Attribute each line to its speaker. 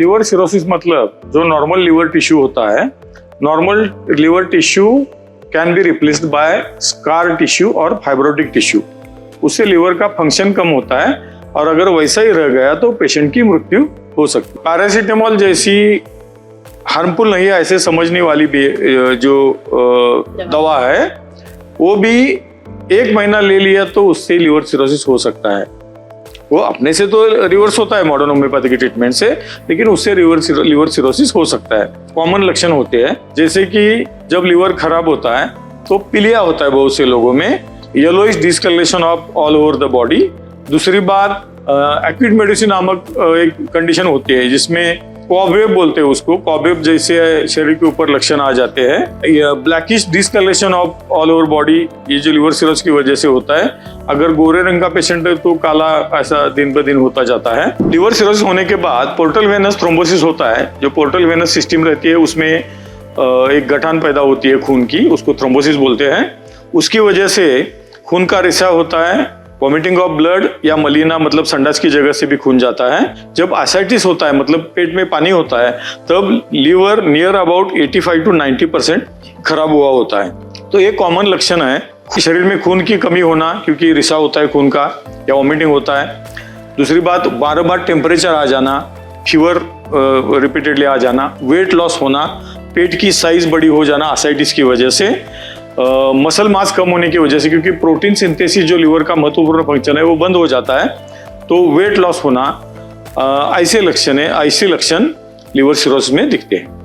Speaker 1: Liver cirrhosis मतलब जो normal liver tissue होता है, normal liver tissue can be replaced by scar tissue और फाइब्रोटिक टिश्यू। उससे लिवर का फंक्शन कम होता है और अगर वैसा ही रह गया तो पेशेंट की मृत्यु हो सकती है। पैरासीटामोल जैसी हार्मफुल नहीं है ऐसे समझने वाली जो दवा है, वो भी 1 महीना ले लिया तो उससे लिवर सिरोसिस हो सकता है। वो अपने से तो रिवर्स होता है मॉडर्न होम्योपैथी के ट्रीटमेंट से, लेकिन उससे लिवर सिरोसिस हो सकता है। कॉमन लक्षण होते हैं जैसे कि जब लिवर खराब होता है तो पीलिया होता है बहुत से लोगों में, yellowish discoloration of all over the body. दूसरी बात एक्यूट मेडिसिन नामक एक कंडीशन होती है जिसमें कॉबवेब बोलते हैं उसको, कॉबवेब जैसे शरीर के ऊपर लक्षण आ जाते हैं। Blackish discoloration of all over body, ये जो लिवर सिरोसिस की वजह से होता है। अगर गोरे रंग का पेशेंट है तो काला ऐसा दिन ब दिन होता जाता है। लिवर सिरोसिस होने के बाद पोर्टल वेनस थ्रोम्बोसिस होता है। जो पोर्टल वेनस सिस्टम रहती है उसमें एक गठान पैदा होती है खून की, उसको थ्रोम्बोसिस बोलते हैं। उसकी वजह से खून का रिसाव होता है, वॉमिटिंग ऑफ ब्लड या मलीना मतलब संडास की जगह से भी खून जाता है। जब एसाइटिस होता है मतलब पेट में पानी होता है, तब लीवर नियर अबाउट 85 to 90% खराब हुआ होता है। तो ये कॉमन लक्षण है कि शरीर में खून की कमी होना, क्योंकि रिसाव होता है खून का या वॉमिटिंग होता है। दूसरी बात, बार बार टेम्परेचर आ जाना, फीवर रिपीटेडली आ जाना, वेट लॉस होना, पेट की साइज बड़ी हो जाना एसाइटिस की वजह से, मसल मास कम होने की वजह से, क्योंकि प्रोटीन सिंथेसिस जो लिवर का महत्वपूर्ण फंक्शन है वो बंद हो जाता है, तो वेट लॉस होना, ऐसे लक्षण लिवर सिरोसिस में दिखते हैं।